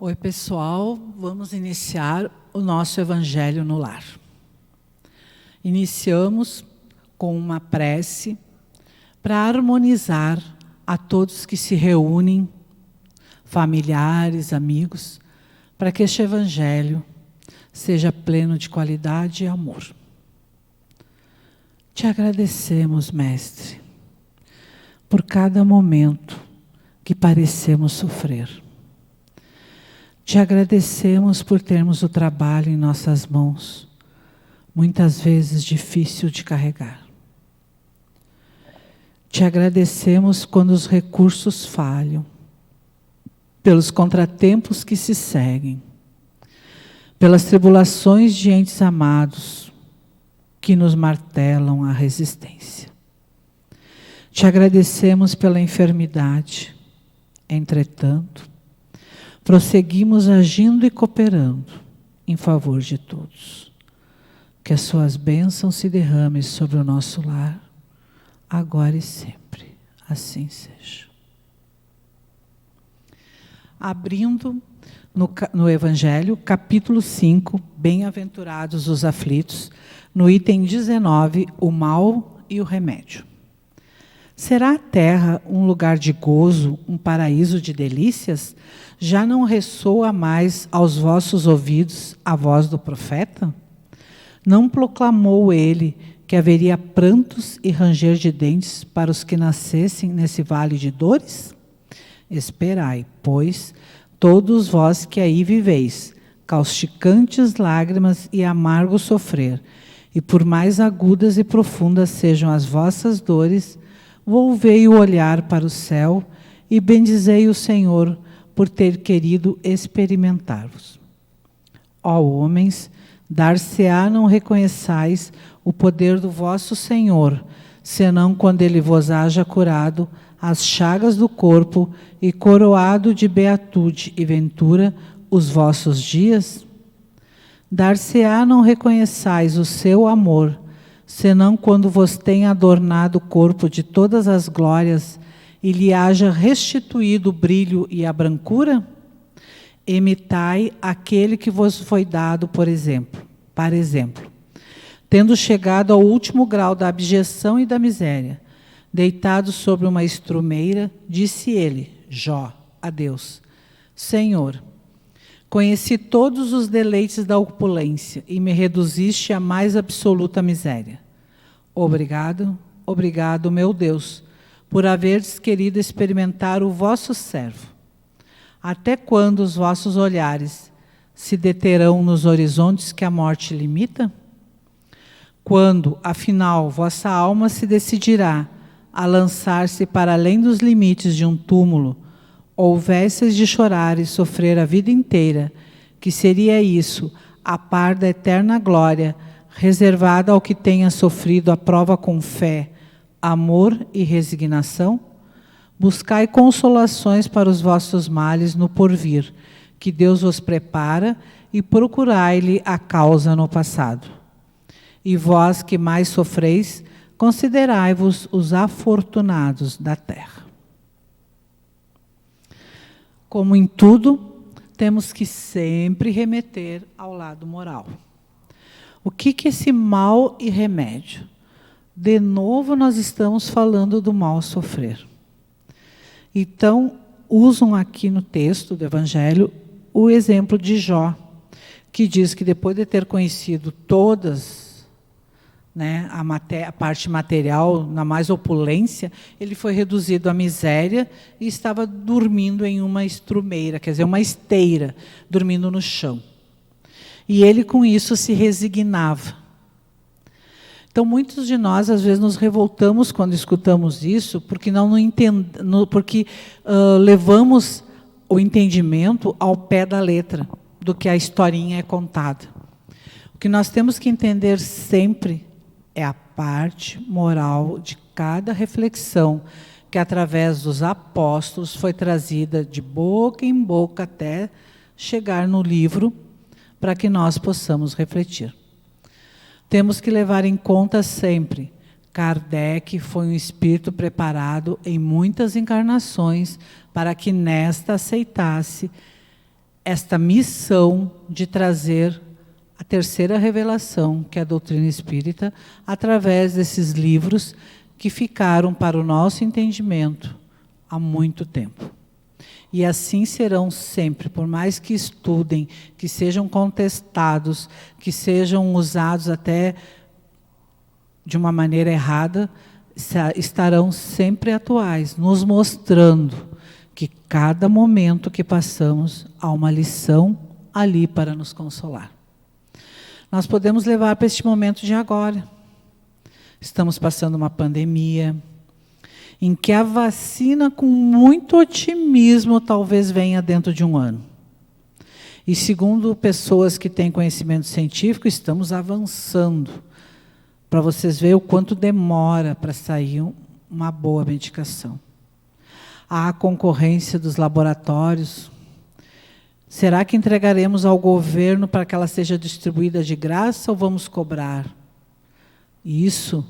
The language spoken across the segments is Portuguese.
Oi, pessoal. Vamos iniciar o nosso Evangelho no Lar. Iniciamos com uma prece para harmonizar a todos que se reúnem, familiares, amigos, para que este Evangelho seja pleno de qualidade e amor. Te agradecemos, Mestre, por cada momento que parecemos sofrer. Te agradecemos por termos o trabalho em nossas mãos, muitas vezes difícil de carregar. Te agradecemos quando os recursos falham, pelos contratempos que se seguem, pelas tribulações de entes amados que nos martelam a resistência. Te agradecemos pela enfermidade. Entretanto, prosseguimos agindo e cooperando em favor de todos. Que as suas bênçãos se derramem sobre o nosso lar, agora e sempre. Assim seja. Abrindo no Evangelho, capítulo 5, Bem-aventurados os aflitos, no item 19, o mal e o remédio. Será a terra um lugar de gozo, um paraíso de delícias? Já não ressoa mais aos vossos ouvidos a voz do profeta? Não proclamou ele que haveria prantos e ranger de dentes para os que nascessem nesse vale de dores? Esperai, pois, todos vós que aí viveis, causticantes lágrimas e amargo sofrer, e por mais agudas e profundas sejam as vossas dores, volvei o olhar para o céu e bendizei o Senhor por ter querido experimentar-vos. Ó homens, dar-se-á não reconheçais o poder do vosso Senhor, senão quando ele vos haja curado as chagas do corpo e coroado de beatude e ventura os vossos dias? Dar-se-á não reconheçais o seu amor, senão quando vos tenha adornado o corpo de todas as glórias e lhe haja restituído o brilho e a brancura? Imitai aquele que vos foi dado, para exemplo, tendo chegado ao último grau da abjeção e da miséria, deitado sobre uma estrumeira, disse ele, Jó, a Deus, Senhor, conheci todos os deleites da opulência e me reduziste à mais absoluta miséria. Obrigado, obrigado, meu Deus, por haveres querido experimentar o vosso servo. Até quando os vossos olhares se deterão nos horizontes que a morte limita? Quando, afinal, vossa alma se decidirá a lançar-se para além dos limites de um túmulo, houvesseis de chorar e sofrer a vida inteira, que seria isso, a par da eterna glória, reservada ao que tenha sofrido a prova com fé, amor e resignação? Buscai consolações para os vossos males no porvir, que Deus vos prepara, e procurai-lhe a causa no passado. E vós que mais sofreis, considerai-vos os afortunados da terra. Como em tudo, temos que sempre remeter ao lado moral. O que é esse mal e remédio? De novo, nós estamos falando do mal sofrer. Então, usam aqui no texto do Evangelho o exemplo de Jó, que diz que depois de ter conhecido todas, a parte material, na mais opulência, ele foi reduzido à miséria e estava dormindo em uma estrumeira, quer dizer, uma esteira, dormindo no chão. E ele, com isso, se resignava. Então, muitos de nós, às vezes, nos revoltamos quando escutamos isso, porque levamos o entendimento ao pé da letra, do que a historinha é contada. O que nós temos que entender sempre é a parte moral de cada reflexão que, através dos apóstolos, foi trazida de boca em boca até chegar no livro, para que nós possamos refletir. Temos que levar em conta sempre, Kardec foi um espírito preparado em muitas encarnações para que nesta aceitasse esta missão de trazer a terceira revelação, que é a doutrina espírita, através desses livros que ficaram para o nosso entendimento há muito tempo. E assim serão sempre, por mais que estudem, que sejam contestados, que sejam usados até de uma maneira errada, estarão sempre atuais, nos mostrando que cada momento que passamos há uma lição ali para nos consolar. Nós podemos levar para este momento de agora. Estamos passando uma pandemia, em que a vacina, com muito otimismo, talvez venha dentro de um ano. E segundo pessoas que têm conhecimento científico, estamos avançando. Para vocês verem o quanto demora para sair uma boa medicação. Há a concorrência dos laboratórios. Será que entregaremos ao governo para que ela seja distribuída de graça ou vamos cobrar? E isso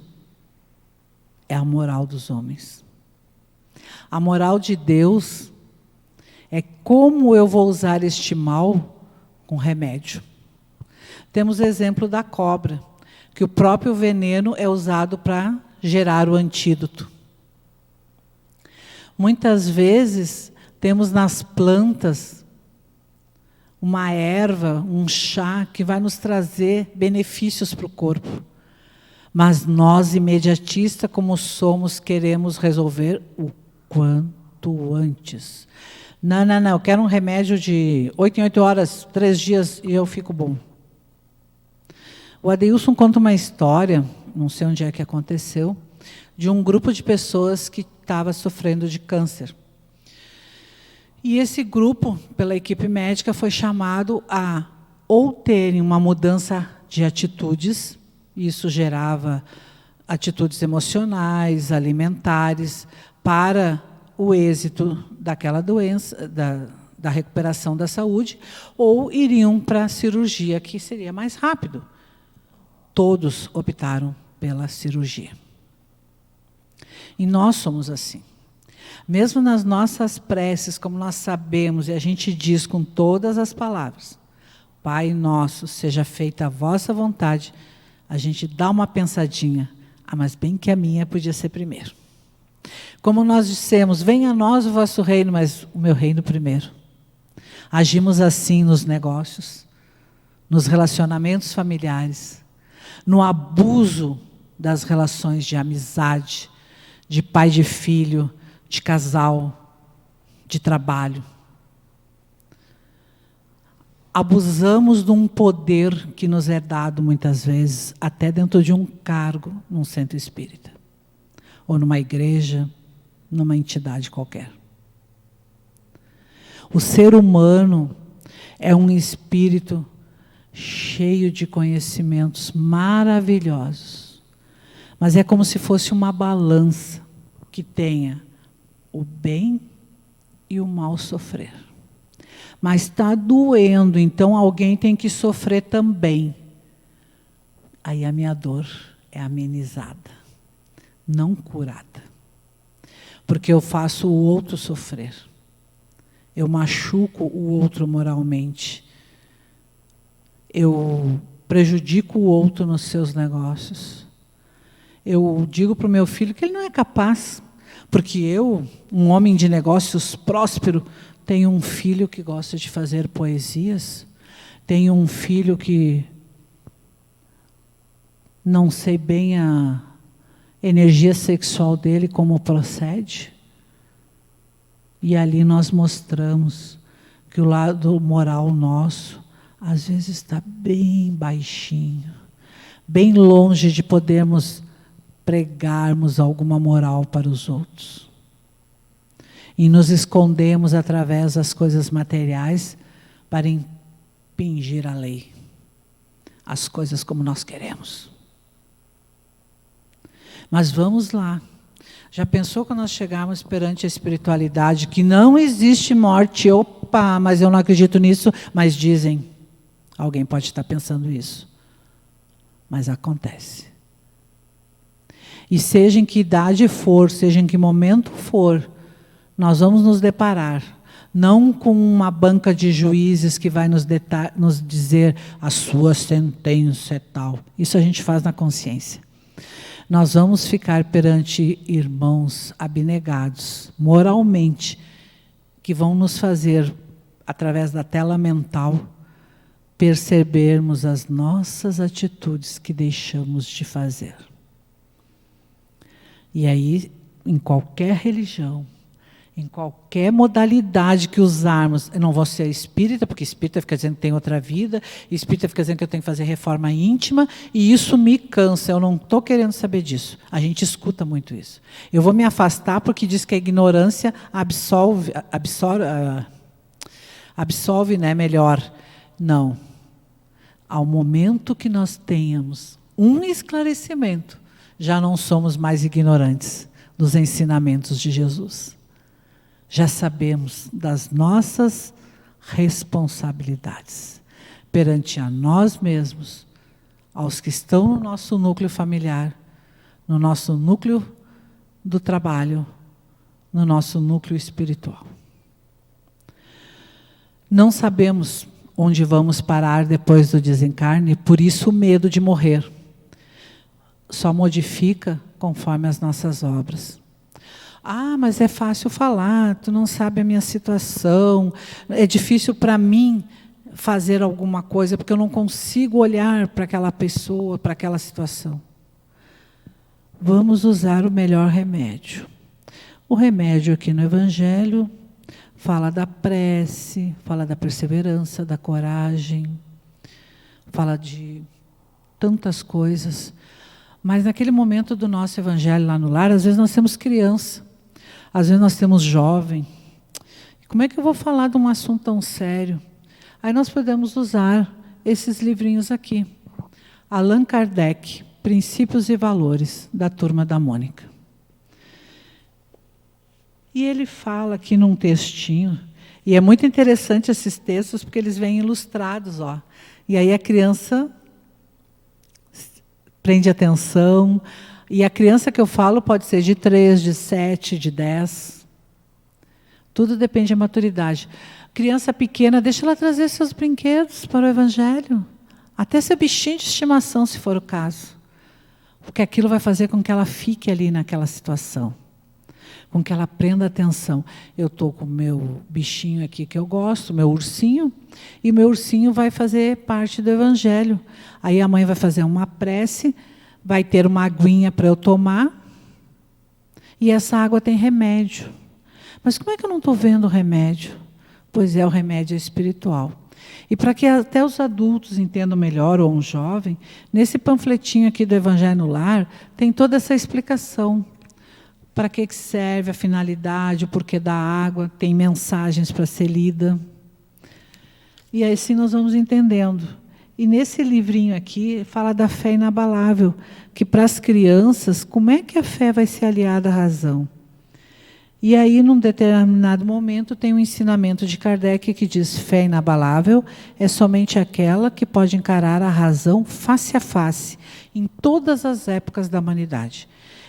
é a moral dos homens. A moral de Deus é como eu vou usar este mal com remédio. Temos o exemplo da cobra, que o próprio veneno é usado para gerar o antídoto. Muitas vezes temos nas plantas uma erva, um chá que vai nos trazer benefícios para o corpo. Mas nós, imediatistas como somos, queremos resolver o quanto antes. Não, eu quero um remédio de 8 em 8 horas, 3 dias e eu fico bom. O Adeilson conta uma história, não sei onde é que aconteceu, de um grupo de pessoas que estava sofrendo de câncer. E esse grupo, pela equipe médica, foi chamado a ou terem uma mudança de atitudes, isso gerava atitudes emocionais, alimentares, para o êxito daquela doença, da recuperação da saúde, ou iriam para a cirurgia, que seria mais rápido. Todos optaram pela cirurgia. E nós somos assim. Mesmo nas nossas preces, como nós sabemos, e a gente diz com todas as palavras, Pai nosso, seja feita a vossa vontade, a gente dá uma pensadinha, mas bem que a minha podia ser primeiro. Como nós dissemos, venha a nós o vosso reino, mas o meu reino primeiro. Agimos assim nos negócios, nos relacionamentos familiares, no abuso das relações de amizade, de pai de filho, de casal, de trabalho. Abusamos de um poder que nos é dado muitas vezes, até dentro de um cargo num centro espírita, ou numa igreja, numa entidade qualquer. O ser humano é um espírito cheio de conhecimentos maravilhosos, mas é como se fosse uma balança que tenha o bem e o mal sofrer. Mas está doendo, então alguém tem que sofrer também. Aí a minha dor é amenizada, não curada. Porque eu faço o outro sofrer. Eu machuco o outro moralmente. Eu prejudico o outro nos seus negócios. Eu digo para o meu filho que ele não é capaz. Porque eu, um homem de negócios próspero, tenho um filho que gosta de fazer poesias, tenho um filho que não sei bem a energia sexual dele, como procede. E ali nós mostramos que o lado moral nosso, às vezes está bem baixinho, bem longe de podermos pregarmos alguma moral para os outros. E nos escondemos através das coisas materiais para impingir a lei, as coisas como nós queremos. Mas vamos lá. Já pensou quando nós chegarmos perante a espiritualidade, que não existe morte? Opa, mas eu não acredito nisso. Mas dizem, alguém pode estar pensando isso. Mas acontece. E seja em que idade for, seja em que momento for, nós vamos nos deparar. Não com uma banca de juízes que vai nos dizer a sua sentença é tal. Isso a gente faz na consciência. Nós vamos ficar perante irmãos abnegados, moralmente, que vão nos fazer, através da tela mental, percebermos as nossas atitudes que deixamos de fazer. E aí, em qualquer religião, em qualquer modalidade que usarmos, eu não vou ser espírita, porque espírita fica dizendo que tem outra vida, espírita fica dizendo que eu tenho que fazer reforma íntima, e isso me cansa, eu não estou querendo saber disso. A gente escuta muito isso. Eu vou me afastar porque diz que a ignorância absolve, né, melhor. Não. Ao momento que nós tenhamos um esclarecimento, já não somos mais ignorantes dos ensinamentos de Jesus. Já sabemos das nossas responsabilidades perante a nós mesmos, aos que estão no nosso núcleo familiar, no nosso núcleo do trabalho, no nosso núcleo espiritual. Não sabemos onde vamos parar depois do desencarne, por isso o medo de morrer. Só modifica conforme as nossas obras. Ah, mas é fácil falar, tu não sabe a minha situação, é difícil para mim fazer alguma coisa, porque eu não consigo olhar para aquela pessoa, para aquela situação. Vamos usar o melhor remédio. O remédio aqui no Evangelho fala da prece, fala da perseverança, da coragem, fala de tantas coisas. Mas naquele momento do nosso Evangelho lá no lar, às vezes nós temos criança, às vezes nós temos jovem. Como é que eu vou falar de um assunto tão sério? Aí nós podemos usar esses livrinhos aqui. Allan Kardec, Princípios e Valores, da Turma da Mônica. E ele fala aqui num textinho, e é muito interessante esses textos, porque eles vêm ilustrados, ó. E aí a criança prende atenção, e a criança que eu falo pode ser de 3, de 7, de 10. Tudo depende da maturidade. Criança pequena, deixa ela trazer seus brinquedos para o Evangelho. Até seu bichinho de estimação, se for o caso. Porque aquilo vai fazer com que ela fique ali naquela situação. Com que ela prenda atenção. Eu estou com o meu bichinho aqui que eu gosto, meu ursinho, e meu ursinho vai fazer parte do Evangelho. Aí a mãe vai fazer uma prece, vai ter uma aguinha para eu tomar, e essa água tem remédio. Mas como é que eu não estou vendo o remédio? Pois é, o remédio espiritual. E para que até os adultos entendam melhor, ou um jovem, nesse panfletinho aqui do Evangelho no Lar, tem toda essa explicação. Para que serve a finalidade, o porquê da água, tem mensagens para ser lida. E assim nós vamos entendendo. E nesse livrinho aqui, fala da fé inabalável, que para as crianças, como é que a fé vai ser aliada à razão? E aí, num determinado momento, tem um ensinamento de Kardec que diz: fé inabalável é somente aquela que pode encarar a razão face a face, em todas as épocas da humanidade.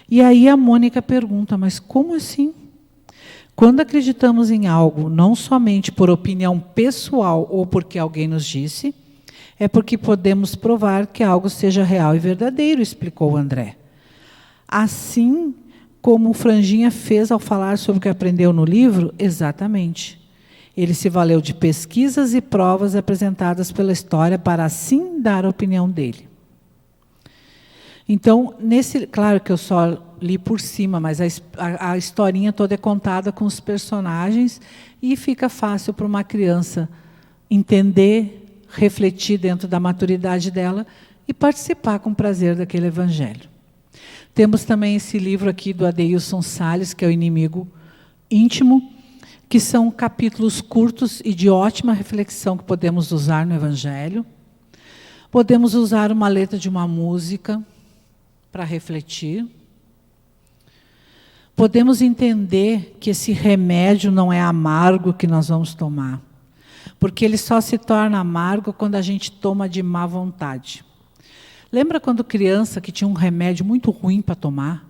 E aí a Mônica pergunta: mas como assim? Quando acreditamos em algo, não somente por opinião pessoal ou porque alguém nos disse, é porque podemos provar que algo seja real e verdadeiro, explicou o André. Assim como o Franjinha fez ao falar sobre o que aprendeu no livro, exatamente. Ele se valeu de pesquisas e provas apresentadas pela história para assim dar a opinião dele. Então, claro que eu só li por cima, mas a historinha toda é contada com os personagens e fica fácil para uma criança entender, refletir dentro da maturidade dela e participar com prazer daquele Evangelho. Temos também esse livro aqui do Adeilson Salles, que é o Inimigo Íntimo, que são capítulos curtos e de ótima reflexão que podemos usar no Evangelho. Podemos usar uma letra de uma música para refletir. Podemos entender que esse remédio não é amargo que nós vamos tomar, porque ele só se torna amargo quando a gente toma de má vontade. Lembra quando criança que tinha um remédio muito ruim para tomar?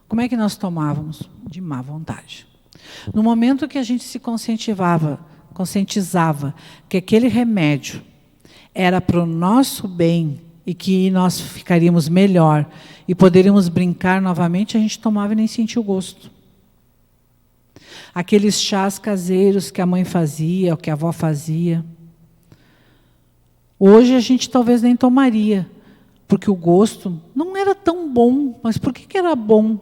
Como é que nós tomávamos? De má vontade. No momento que a gente se conscientizava que aquele remédio era para o nosso bem e que nós ficaríamos melhor e poderíamos brincar novamente, a gente tomava e nem sentia o gosto. Aqueles chás caseiros que a mãe fazia, ou que a avó fazia. Hoje a gente talvez nem tomaria, porque o gosto não era tão bom. Mas por que era bom?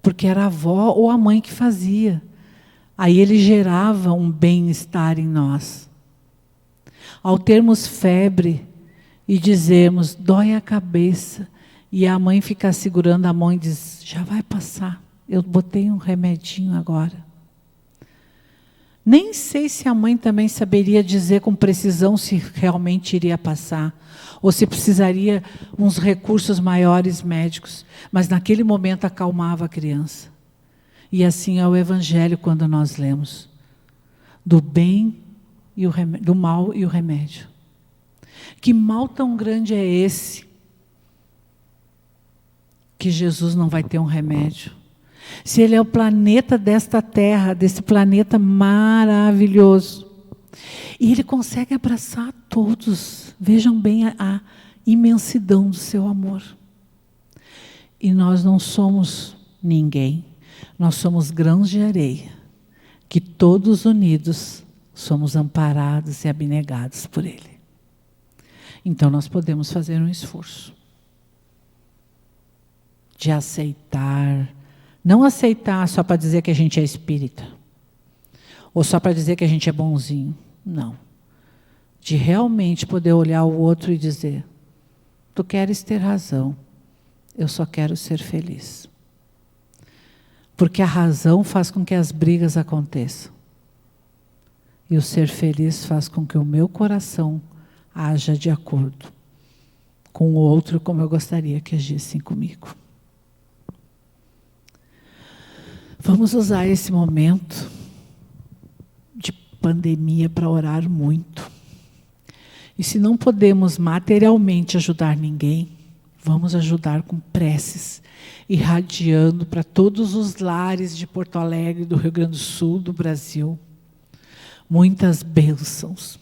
Porque era a avó ou a mãe que fazia. Aí ele gerava um bem-estar em nós. Ao termos febre e dizermos, dói a cabeça, e a mãe ficar segurando a mão e diz, já vai passar, eu botei um remedinho agora. Nem sei se a mãe também saberia dizer com precisão se realmente iria passar, ou se precisaria uns recursos maiores médicos, mas naquele momento acalmava a criança. E assim é o Evangelho quando nós lemos, do bem e do mal e o remédio. Que mal tão grande é esse, que Jesus não vai ter um remédio? Se Ele é o planeta desta terra, desse planeta maravilhoso, e Ele consegue abraçar todos. Vejam bem a imensidão do seu amor. E nós não somos ninguém, nós somos grãos de areia, que todos unidos somos amparados e abnegados por Ele. Então nós podemos fazer um esforço de aceitar, não aceitar só para dizer que a gente é espírita, ou só para dizer que a gente é bonzinho, não. De realmente poder olhar o outro e dizer, tu queres ter razão, eu só quero ser feliz. Porque a razão faz com que as brigas aconteçam. E o ser feliz faz com que o meu coração haja de acordo com o outro como eu gostaria que agissem comigo. Vamos usar esse momento de pandemia para orar muito. E se não podemos materialmente ajudar ninguém, vamos ajudar com preces, irradiando para todos os lares de Porto Alegre, do Rio Grande do Sul, do Brasil, muitas bênçãos.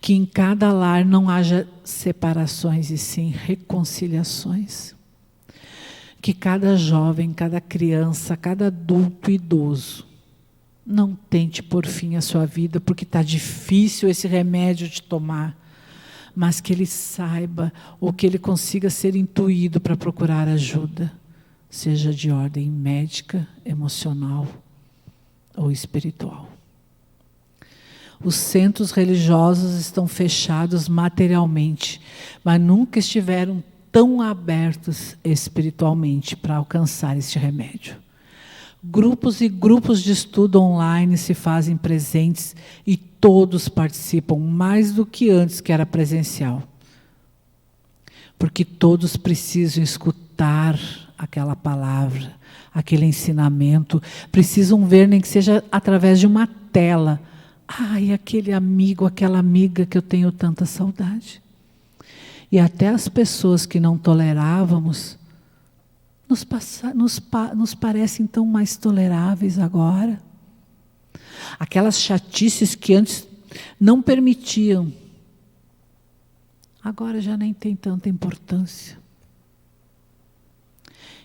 Que em cada lar não haja separações e sim reconciliações. Que cada jovem, cada criança, cada adulto e idoso não tente por fim a sua vida porque está difícil esse remédio de tomar, mas que ele saiba ou que ele consiga ser intuído para procurar ajuda, seja de ordem médica, emocional ou espiritual. Os centros religiosos estão fechados materialmente, mas nunca estiveram tão abertos espiritualmente para alcançar este remédio. Grupos e grupos de estudo online se fazem presentes e todos participam, mais do que antes que era presencial. Porque todos precisam escutar aquela palavra, aquele ensinamento, precisam ver, nem que seja através de uma tela. Ai, aquele amigo, aquela amiga que eu tenho tanta saudade. E até as pessoas que não tolerávamos, nos parecem tão mais toleráveis agora. Aquelas chatices que antes não permitiam, agora já nem tem tanta importância.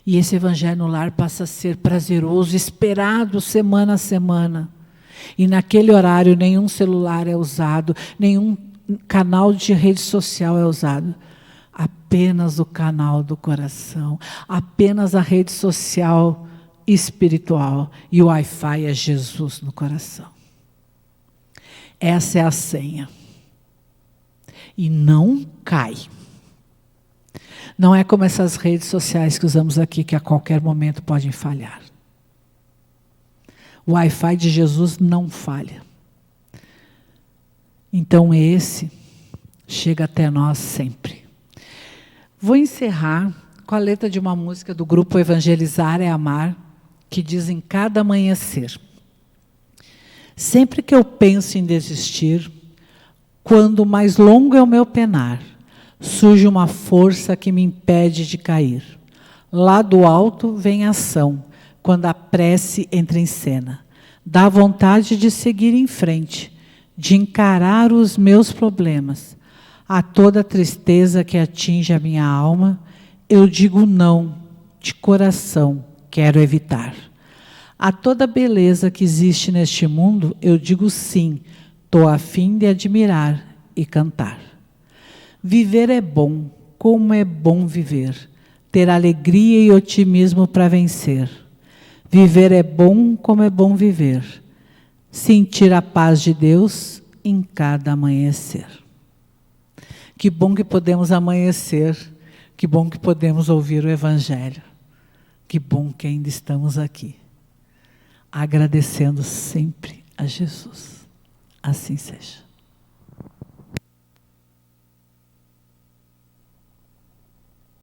E esse evangelho no lar passa a ser prazeroso, esperado semana a semana. E naquele horário nenhum celular é usado, nenhum canal de rede social é usado. Apenas o canal do coração, apenas a rede social espiritual. E o Wi-Fi é Jesus no coração. Essa é a senha. E não cai. Não é como essas redes sociais que usamos aqui, que a qualquer momento podem falhar. O Wi-Fi de Jesus não falha. Então esse chega até nós sempre. Vou encerrar com a letra de uma música do grupo Evangelizar é Amar, que diz em cada amanhecer. Sempre que eu penso em desistir, quando mais longo é o meu penar, surge uma força que me impede de cair. Lá do alto vem a ação, quando a prece entra em cena. Dá vontade de seguir em frente, de encarar os meus problemas. A toda tristeza que atinge a minha alma, eu digo não, de coração, quero evitar. A toda beleza que existe neste mundo, eu digo sim, estou a fim de admirar e cantar. Viver é bom, como é bom viver, ter alegria e otimismo para vencer. Viver é bom, como é bom viver, sentir a paz de Deus em cada amanhecer. Que bom que podemos amanhecer, que bom que podemos ouvir o Evangelho, que bom que ainda estamos aqui, agradecendo sempre a Jesus. Assim seja.